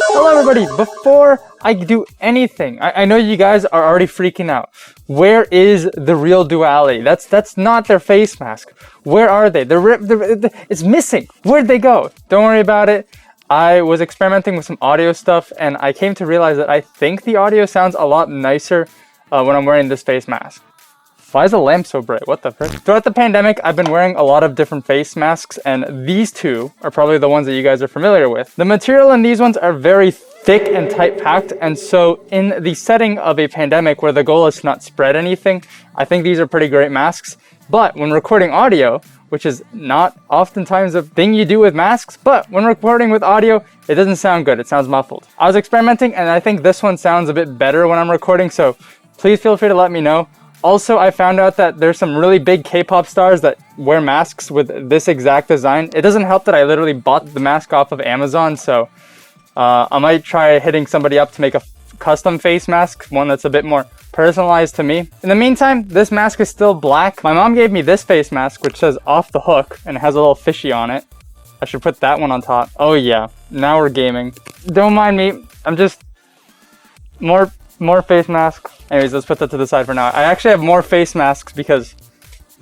Hello everybody, before I do anything, I know you guys are already freaking out. Where is the real Duality? That's not their face mask. Where are they? It's missing. Where'd they go? Don't worry about it. I was experimenting with some audio stuff and I came to realize that I think the audio sounds a lot nicer when I'm wearing this face mask. Why is the lamp so bright? What the frick? Throughout the pandemic, I've been wearing a lot of different face masks, and these two are probably the ones that you guys are familiar with. The material in these ones are very thick and tight packed, and so in the setting of a pandemic where the goal is to not spread anything, I think these are pretty great masks. But when recording audio, which is not oftentimes a thing you do with masks, but when recording with audio, it doesn't sound good. It sounds muffled. I was experimenting, and I think this one sounds a bit better when I'm recording, so please feel free to let me know. Also, I found out that there's some really big K-pop stars that wear masks with this exact design. It doesn't help that I literally bought the mask off of Amazon, so I might try hitting somebody up to make a custom face mask, one that's a bit more personalized to me. In the meantime, this mask is still black. My mom gave me this face mask, which says off the hook, and it has a little fishy on it. I should put that one on top. Oh yeah, now we're gaming. Don't mind me, I'm just... More face masks. Anyways, let's put that to the side for now. I actually have more face masks because,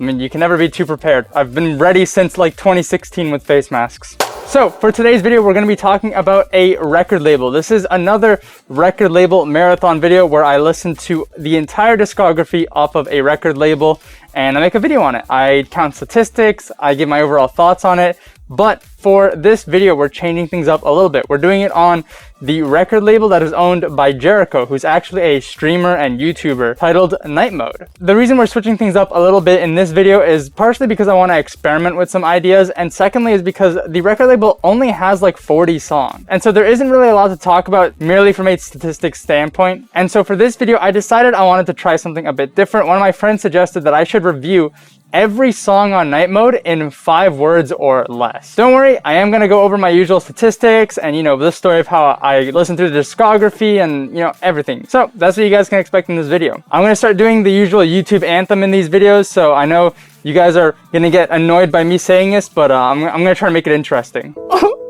I mean, you can never be too prepared. I've been ready since like 2016 with face masks. So for today's video, we're going to be talking about a record label. This is another record label marathon video where I listen to the entire discography off of a record label and I make a video on it. I count statistics, I give my overall thoughts on it. But for this video, we're changing things up a little bit. We're doing it on the record label that is owned by Jericho, who's actually a streamer and YouTuber titled Night Mode. The reason we're switching things up a little bit in this video is partially because I want to experiment with some ideas, and secondly is because the record label only has like 40 songs. And so there isn't really a lot to talk about merely from a statistics standpoint. And so for this video, I decided I wanted to try something a bit different. One of my friends suggested that I should review every song on Night Mode in 5 words or less. Don't worry, I am going to go over my usual statistics and, you know, the story of how I listen through the discography and, you know, everything. So that's what you guys can expect in this video. I'm going to start doing the usual YouTube anthem in these videos, so I know you guys are going to get annoyed by me saying this, but I'm going to try to make it interesting.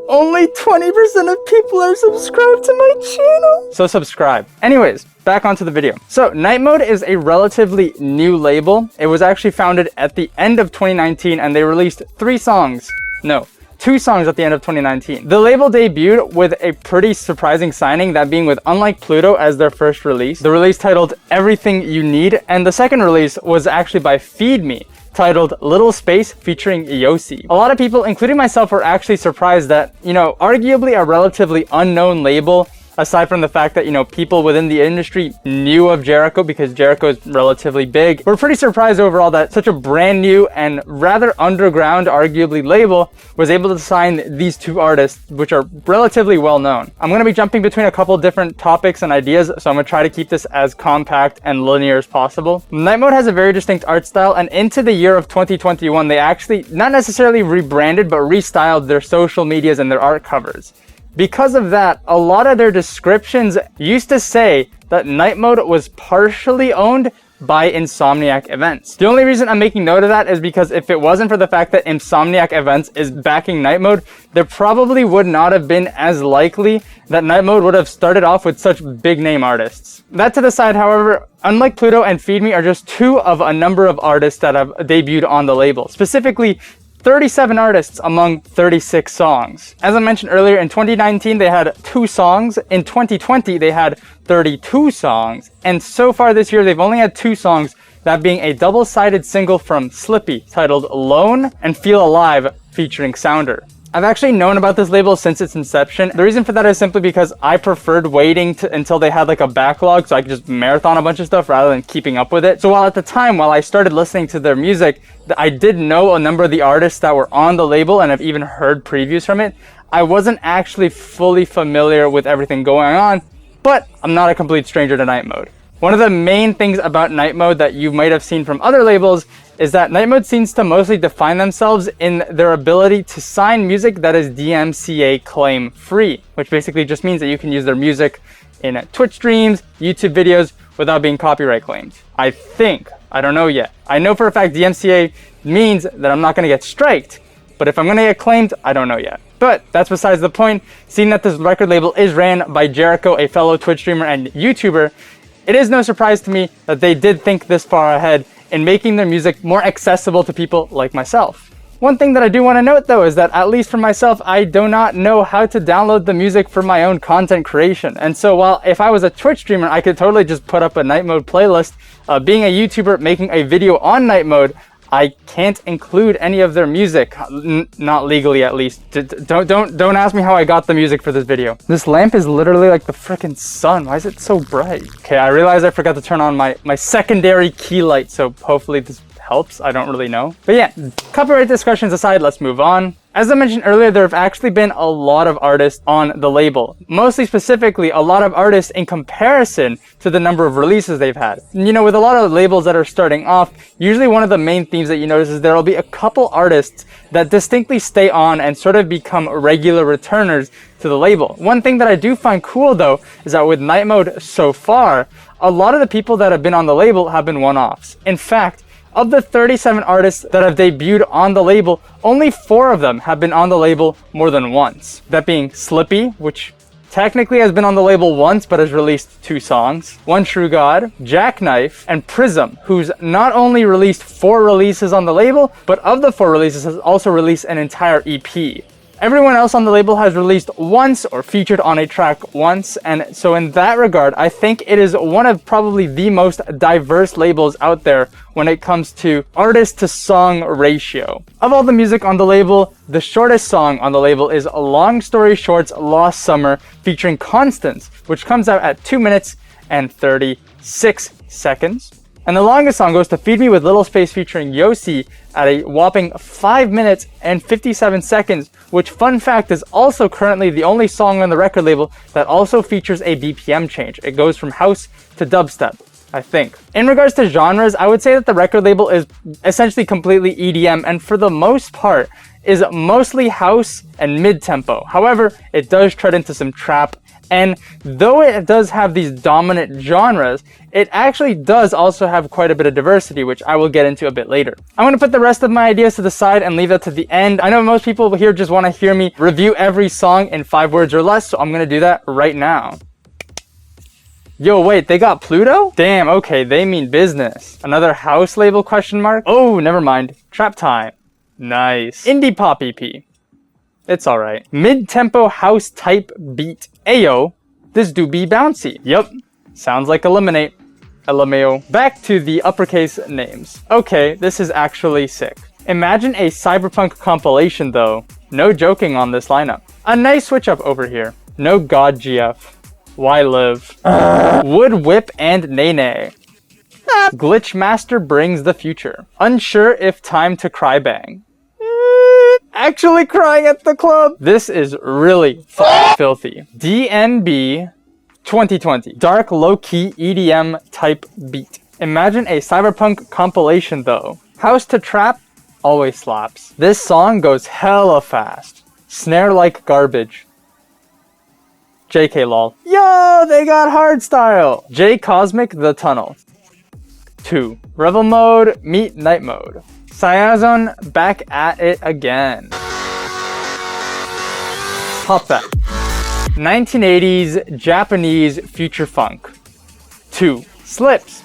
Only 20% of people are subscribed to my channel. So subscribe. Anyways, back onto the video. So Night Mode is a relatively new label. It was actually founded at the end of 2019 and they released 2 songs at the end of 2019. The label debuted with a pretty surprising signing, that being with Unlike Pluto as their first release. The release titled Everything You Need, and the second release was actually by Feed Me, titled Little Space featuring Yossi. A lot of people, including myself, were actually surprised that, you know, arguably a relatively unknown label, aside from the fact that, you know, people within the industry knew of Jericho because Jericho is relatively big. We're pretty surprised overall that such a brand new and rather underground, arguably, label was able to sign these 2 artists, which are relatively well known. I'm going to be jumping between a couple different topics and ideas, so I'm going to try to keep this as compact and linear as possible. Night Mode has a very distinct art style, and into the year of 2021, they actually not necessarily rebranded, but restyled their social medias and their art covers. Because of that, a lot of their descriptions used to say that Night Mode was partially owned by Insomniac Events. The only reason I'm making note of that is because if it wasn't for the fact that Insomniac Events is backing Night Mode, there probably would not have been as likely that Night Mode would have started off with such big name artists. That to the side, however, Unlike Pluto and Feed Me are just 2 of a number of artists that have debuted on the label. Specifically, 37 artists among 36 songs. As I mentioned earlier, in 2019 they had 2 songs. In 2020 they had 32 songs. And so far this year they've only had 2 songs, that being a double-sided single from Slippy titled Alone and Feel Alive featuring Sounder. I've actually known about this label since its inception. The reason for that is simply because I preferred waiting until they had like a backlog so I could just marathon a bunch of stuff rather than keeping up with it. So while at the time, while I started listening to their music, I did know a number of the artists that were on the label and have even heard previews from it, I wasn't actually fully familiar with everything going on, but I'm not a complete stranger to Night Mode. One of the main things about Night Mode that you might have seen from other labels is that Night Mode seems to mostly define themselves in their ability to sign music that is DMCA claim free, which basically just means that you can use their music in Twitch streams, YouTube videos without being copyright claimed. I think, I don't know yet. I know for a fact DMCA means that I'm not going to get striked, But if I'm gonna get claimed, I don't know yet. But that's besides the point. Seeing that this record label is ran by Jericho, a fellow Twitch streamer and YouTuber, it is no surprise to me that they did think this far ahead in making their music more accessible to people like myself. One thing that I do want to note though is that, at least for myself, I do not know how to download the music for my own content creation. And so while if I was a Twitch streamer, I could totally just put up a night mode playlist, being a YouTuber making a video on night mode, I can't include any of their music, not legally at least. Don't ask me how I got the music for this video. This lamp is literally like the freaking sun. Why is it so bright? Okay, I realized I forgot to turn on my secondary key light, so hopefully this helps. I don't really know. But yeah, copyright discussions aside, let's move on. As I mentioned earlier, there have actually been a lot of artists on the label. Mostly specifically, a lot of artists in comparison to the number of releases they've had. You know, with a lot of labels that are starting off, usually one of the main themes that you notice is there'll be a couple artists that distinctly stay on and sort of become regular returners to the label. One thing that I do find cool though, is that with night mode so far, a lot of the people that have been on the label have been one-offs. In fact, of the 37 artists that have debuted on the label, only 4 of them have been on the label more than once. That being Slippy, which technically has been on the label once but has released 2 songs, One True God, Jackknife, and Prism, who's not only released 4 releases on the label, but of the 4 releases has also released an entire EP. Everyone else on the label has released once or featured on a track once, and so in that regard, I think it is one of probably the most diverse labels out there when it comes to artist to song ratio. Of all the music on the label, the shortest song on the label is Long Story Short's Lost Summer featuring Constance, which comes out at 2 minutes and 36 seconds. And the longest song goes to Feed Me with Little Space featuring Yossi at a whopping 5 minutes and 57 seconds, which, fun fact, is also currently the only song on the record label that also features a BPM change. It goes from house to dubstep, I think. In regards to genres, I would say that the record label is essentially completely EDM, and for the most part is mostly house and mid-tempo. However, it does tread into some trap, and though it does have these dominant genres, it actually does also have quite a bit of diversity, which I will get into a bit later. I'm going to put the rest of my ideas to the side and leave that to the end. I know most people here just want to hear me review every song in 5 words or less, so I'm going to do that right now. Yo, wait, they got Pluto? Damn, okay, they mean business. Another house label question mark? Oh, never mind. Trap time. Nice. Indie pop EP. It's alright. Mid-tempo house type beat. Ayo, this do be bouncy. Yep, sounds like Eliminate. LMAO. Back to the uppercase names. Okay, this is actually sick. Imagine a cyberpunk compilation though. No joking on this lineup. A nice switch up over here. No God GF. Why live? Wood Whip and Nene. Glitchmaster brings the future. Unsure if time to cry bang. Actually crying at the club. This is really filthy. DNB 2020. Dark low-key EDM type beat. Imagine a cyberpunk compilation though. House to trap always slaps. This song goes hella fast. Snare like garbage. JK lol. Yo, they got hardstyle. J Cosmic the Tunnel. 2. Revel mode meet night mode. Sayazon back at it again. Pop that. 1980s Japanese future funk. 2. Slips.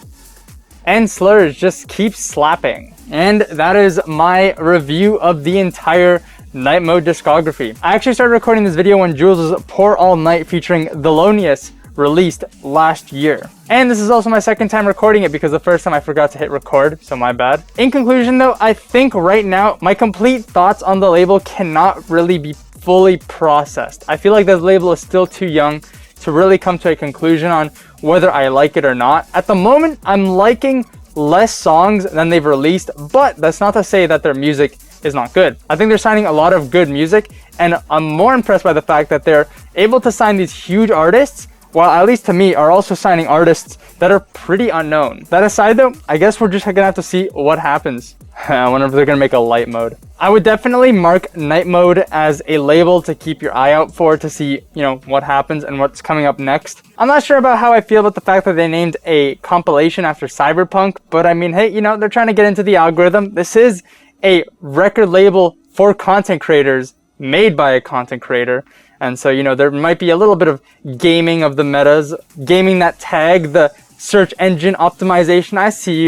And slurs just keep slapping. And that is my review of the entire night mode discography. I actually started recording this video when Jules' Pour All Night featuring Thelonious released last year. And this is also my second time recording it because the first time I forgot to hit record, so my bad. In conclusion though, I think right now my complete thoughts on the label cannot really be fully processed. I feel like this label is still too young to really come to a conclusion on whether I like it or not. At the moment, I'm liking less songs than they've released, but that's not to say that their music is not good. I think they're signing a lot of good music, and I'm more impressed by the fact that they're able to sign these huge artists, while at least to me are also signing artists that are pretty unknown. That aside though, I guess we're just gonna have to see what happens. I wonder if they're gonna make a light mode. I would definitely mark night mode as a label to keep your eye out for, to see, you know, what happens and what's coming up next. I'm not sure about how I feel about the fact that they named a compilation after Cyberpunk, but I mean, hey, you know, they're trying to get into the algorithm. This is a record label for content creators, made by a content creator. And so, you know, there might be a little bit of gaming of the metas, gaming that tag, the search engine optimization. I see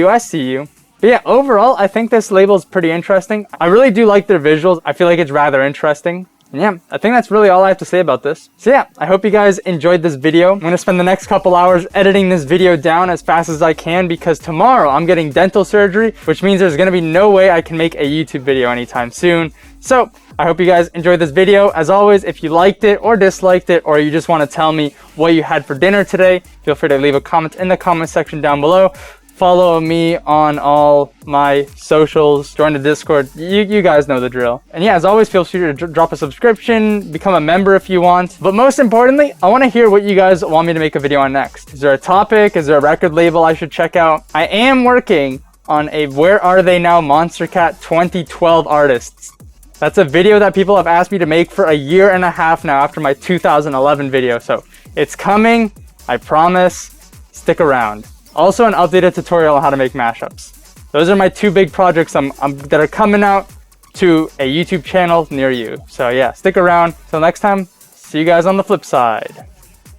you. But yeah, overall, I think this label is pretty interesting. I really do like their visuals. I feel like it's rather interesting. And yeah, I think that's really all I have to say about this. So yeah, I hope you guys enjoyed this video. I'm gonna spend the next couple hours editing this video down as fast as I can because tomorrow I'm getting dental surgery, which means there's gonna be no way I can make a YouTube video anytime soon. So I hope you guys enjoyed this video. As always, if you liked it or disliked it, or you just wanna tell me what you had for dinner today, feel free to leave a comment in the comment section down below. Follow me on all my socials, join the Discord, you guys know the drill. And yeah, as always, feel free to drop a subscription, become a member if you want. But most importantly, I want to hear what you guys want me to make a video on next. Is there a topic? Is there a record label I should check out? I am working on a Where Are They Now Monster Cat 2012 artists. That's a video that people have asked me to make for a year and a half now after my 2011 video. So it's coming, I promise, stick around. Also an updated tutorial on how to make mashups. Those are my two big projects that are coming out to a YouTube channel near you. So yeah, stick around. Till next time, see you guys on the flip side.